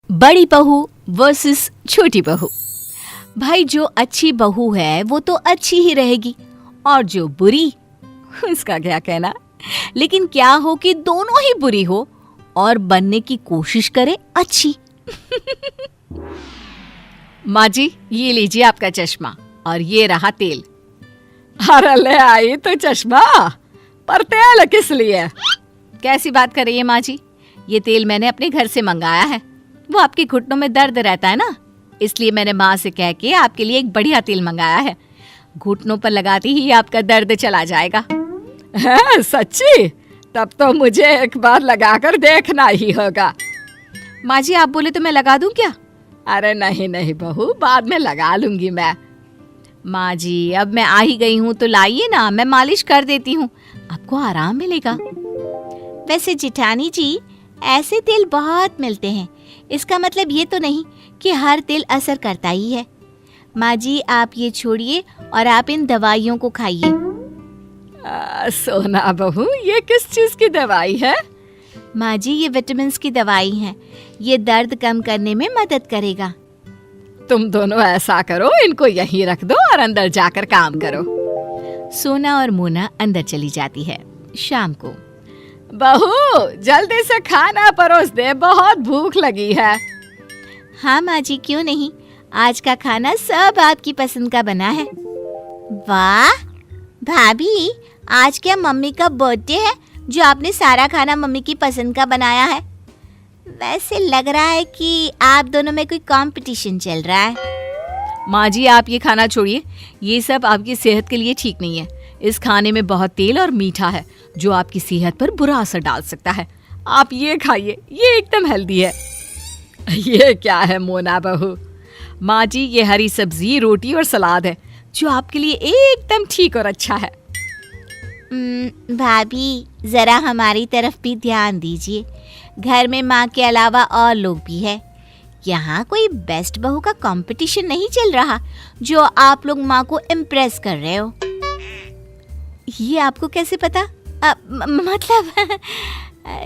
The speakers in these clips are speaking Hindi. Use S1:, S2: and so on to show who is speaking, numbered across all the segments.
S1: बड़ी बहू वर्सेस छोटी बहू। भाई जो अच्छी बहू है वो तो अच्छी ही रहेगी और जो बुरी उसका क्या कहना। लेकिन क्या हो कि दोनों ही बुरी हो और बनने की कोशिश करे अच्छी। माँ जी ये लीजिए आपका चश्मा और ये रहा तेल।
S2: अरे ले आई तो चश्मा, पर तेल किस लिए?
S1: कैसी बात कर रही है माँ जी, ये तेल मैंने अपने घर से मंगाया है। वो आपके घुटनों में दर्द रहता है ना, इसलिए मैंने माँ से कह के आपके लिए एक बढ़िया तेल मंगाया है। घुटनों पर लगाते ही आपका दर्द चला जाएगा।
S2: है सच्ची? तब तो मुझे एक बार लगाकर देखना ही होगा।
S1: माँ जी आप बोले तो मैं लगा दूं क्या?
S2: अरे नहीं नहीं बहू, बाद में लगा लूंगी मैं।
S1: माँ जी अब मैं आ ही गई हूँ तो लाइए ना, मैं मालिश कर देती हूँ, आपको आराम मिलेगा। वैसे जिठानी जी ऐसे तेल बहुत मिलते हैं, इसका मतलब ये तो नहीं कि हर तेल असर करता ही है। माँ जी आप ये छोड़िए और आप इन दवाइयों को खाइए।
S2: सोना बहू ये किस चीज की दवाई है?
S1: माँ जी ये विटामिन की दवाई है, ये दर्द कम करने में मदद करेगा।
S2: तुम दोनों ऐसा करो, इनको यहीं रख दो और अंदर जाकर काम करो।
S1: सोना और मोना अंदर चली जाती है। शाम को
S2: बहू जल्दी से खाना परोस दे, बहुत भूख लगी है।
S1: हाँ माँ जी क्यों नहीं, आज का खाना सब आपकी पसंद का बना है। वाह भाभी, आज क्या मम्मी का बर्थडे है जो आपने सारा खाना मम्मी की पसंद का बनाया है? वैसे लग रहा है कि आप दोनों में कोई कंपटीशन चल रहा है। माँ जी आप ये खाना छोड़िए, ये सब आपकी सेहत के लिए ठीक नहीं है। इस खाने में बहुत तेल और मीठा है जो आपकी सेहत पर बुरा असर डाल सकता है।
S2: आप ये खाइए, ये एकदम हेल्दी है। ये क्या है मोना बहू?
S1: माँ जी ये हरी सब्जी, रोटी और सलाद है जो आपके लिए एकदम ठीक और अच्छा है। भाभी जरा हमारी तरफ भी ध्यान दीजिए, घर में माँ के अलावा और लोग भी है। यहाँ कोई बेस्ट बहू का कंपटीशन नहीं चल रहा जो आप लोग माँ को इम्प्रेस कर रहे हो। ये आपको कैसे पता? मतलब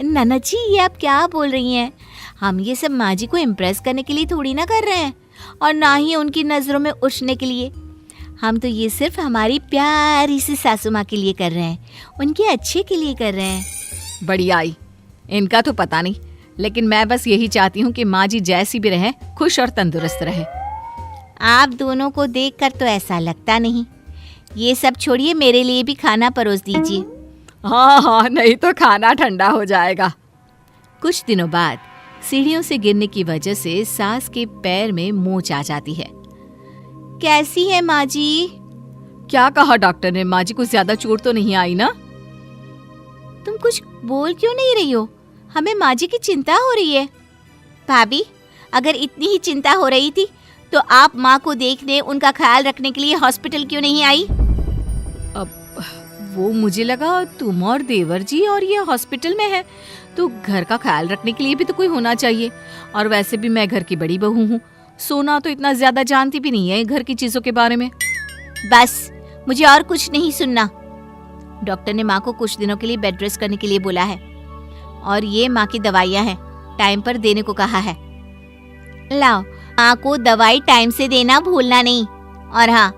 S1: नन्ना जी ये आप क्या बोल रही हैं? हम ये सब माँ जी को इम्प्रेस करने के लिए थोड़ी ना कर रहे हैं और ना ही उनकी नज़रों में उठने के लिए। हम तो ये सिर्फ हमारी प्यारी सी सासू माँ के लिए कर रहे हैं, उनके अच्छे के लिए कर रहे हैं।
S2: बढ़िया आई, इनका तो पता नहीं, लेकिन मैं बस यही चाहती हूँ कि माँ जी जैसी भी रहे खुश और तंदुरुस्त रहे।
S1: आप दोनों को देखकर तो ऐसा लगता नहीं। ये सब छोड़िए, मेरे लिए भी खाना परोस दीजिए।
S2: हाँ हाँ, नहीं तो खाना ठंडा हो जाएगा।
S1: कुछ दिनों बाद सीढ़ियों से गिरने की वजह से सास के पैर में मोच आ जाती है। कैसी है माँ जी?
S2: क्या कहा डॉक्टर ने? माँ जी को ज्यादा चोट तो नहीं आई ना?
S1: तुम कुछ बोल क्यों नहीं रही हो? हमें माँ जी की चिंता हो रही है। भाभी अगर इतनी ही चिंता हो रही थी तो आप माँ को देखने, उनका ख्याल रखने के लिए हॉस्पिटल क्यों नहीं आई?
S2: अब वो मुझे लगा तुम और देवर जी और ये हॉस्पिटल में है तो घर का ख्याल रखने के लिए भी तो कोई होना चाहिए। और वैसे भी मैं घर की बड़ी बहू हूँ, सोना तो इतना ज्यादा जानती भी नहीं है घर की चीजों के बारे में।
S1: बस मुझे और कुछ नहीं सुनना। डॉक्टर ने माँ को कुछ दिनों के लिए बेड रेस्ट करने के लिए बोला है और ये माँ की दवाइयाँ हैं, टाइम पर देने को कहा है। लाओ, माँ को दवाई टाइम से देना भूलना नहीं। और हाँ,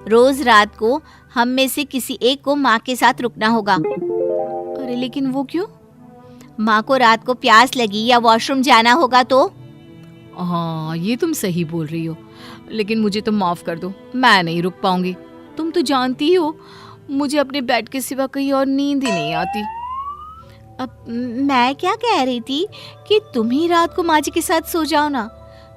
S1: रोज रात को हम में से किसी एक को माँ के साथ रुकना होगा। अरे लेकिन वो क्यों? माँ को रात को प्यास लगी या वॉशरूम जाना होगा तो?
S2: हाँ ये तुम सही बोल रही हो, लेकिन मुझे तो माफ कर दो, मैं नहीं रुक पाऊंगी। तुम तो जानती ही हो मुझे अपने बेड के सिवा कहीं और नींद ही नहीं आती।
S1: अब मैं क्या कह रही थी कि तुम ही रात को माँ जी के साथ सो जाओ ना।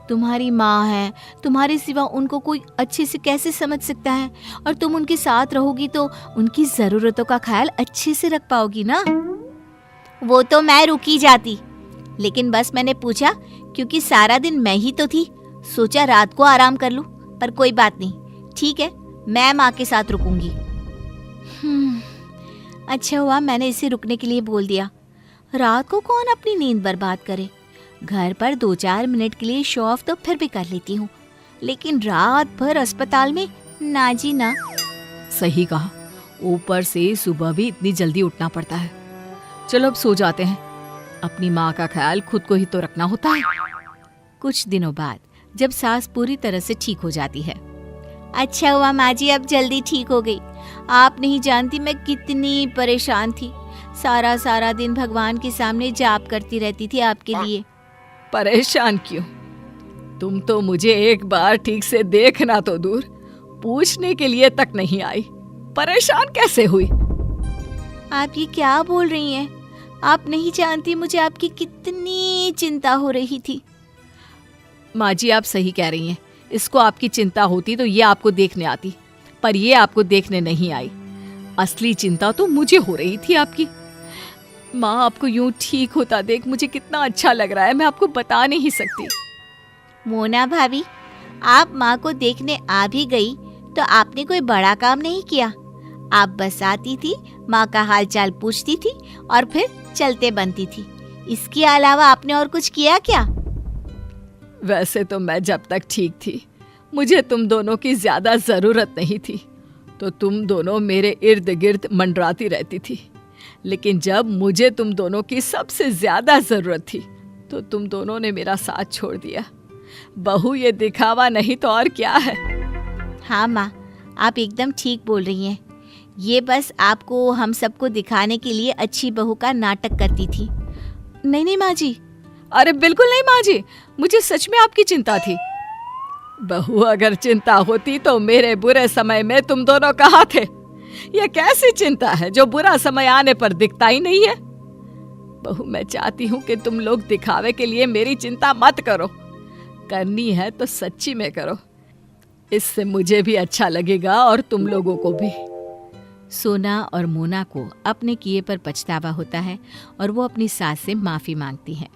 S1: तुम्हारी माँ है, तुम्हारे सिवा उनको कोई अच्छे से कैसे समझ सकता है, और तुम उनके साथ रहोगी तो उनकी ज़रूरतों का ख्याल अच्छे से रख पाओगी ना। वो तो मैं रुकी जाती, लेकिन बस मैंने पूछा क्योंकि सारा दिन मैं ही तो थी, सोचा रात को आराम कर लूं। पर कोई बात नहीं, ठीक है मैं माँ के साथ रुकूंगी। अच्छा हुआ मैंने इसे रुकने के लिए बोल दिया। रात को कौन अपनी नींद बर्बाद करे। घर पर 2-4 मिनट के लिए शो ऑफ तो फिर भी कर लेती हूँ, लेकिन रात भर अस्पताल में ना जी ना।
S2: सही कहा, ऊपर से सुबह भी इतनी जल्दी उठना पड़ता है। चलो अब सो जाते हैं, अपनी माँ का ख्याल खुद को ही तो रखना होता है। कुछ दिनों बाद जब सास पूरी तरह से ठीक हो जाती है।
S1: अच्छा हुआ माँ जी, अब जल्दी ठीक हो गई। आप नहीं जानती मैं कितनी परेशान थी। सारा सारा दिन भगवान के सामने जाप करती रहती थी आपके लिए।
S2: परेशान क्यों? तुम तो मुझे एक बार ठीक से देखना तो दूर, पूछने के लिए तक नहीं आई। परेशान कैसे हुई?
S1: आप ये क्या बोल रही हैं? आप नहीं जानती मुझे आपकी कितनी चिंता हो रही थी।
S2: माँ जी, आप सही कह रही हैं। इसको आपकी चिंता होती तो ये आपको देखने आती, पर ये आपको देखने नहीं आई। असली चिंता तो मुझे हो रही थी आपकी। माँ, आपको यूं ठीक होता देख मुझे कितना अच्छा लग रहा है, मैं आपको बता नहीं सकती।
S1: मोना भाभी, आप माँ को देखने आ भी गई तो आपने कोई बड़ा काम नहीं किया। आप बस आती थी, माँ का हाल चाल पूछती थी और फिर चलते बनती थी। इसके अलावा आपने और कुछ किया क्या?
S2: वैसे तो मैं जब तक ठीक थी मुझे तुम दोनों की ज्यादा जरूरत नहीं थी, तो तुम दोनों मेरे इर्द गिर्द मंडराती रहती थी। लेकिन जब मुझे तुम दोनों की सबसे ज्यादा जरूरत थी तो तुम दोनों ने मेरा साथ छोड़ दिया। बहू, ये दिखावा नहीं तो और क्या है?
S1: हाँ माँ, आप एकदम ठीक बोल रही हैं। ये बस आपको हम सबको दिखाने के लिए अच्छी बहू का नाटक करती थी।
S2: नहीं नहीं माँ जी, अरे बिल्कुल नहीं माँ जी, मुझे सच में आपकी चिंता थी। बहू, अगर चिंता होती तो मेरे बुरे समय में तुम दोनों कहाँ थे? ये कैसी चिंता है जो बुरा समय आने पर दिखता ही नहीं है? बहू, मैं चाहती हूँ कि तुम लोग दिखावे के लिए मेरी चिंता मत करो। करनी है तो सच्ची में करो, इससे मुझे भी अच्छा लगेगा और तुम लोगों को भी। सोना और मोना को अपने किए पर पछतावा होता है और वो अपनी सास से माफी मांगती हैं।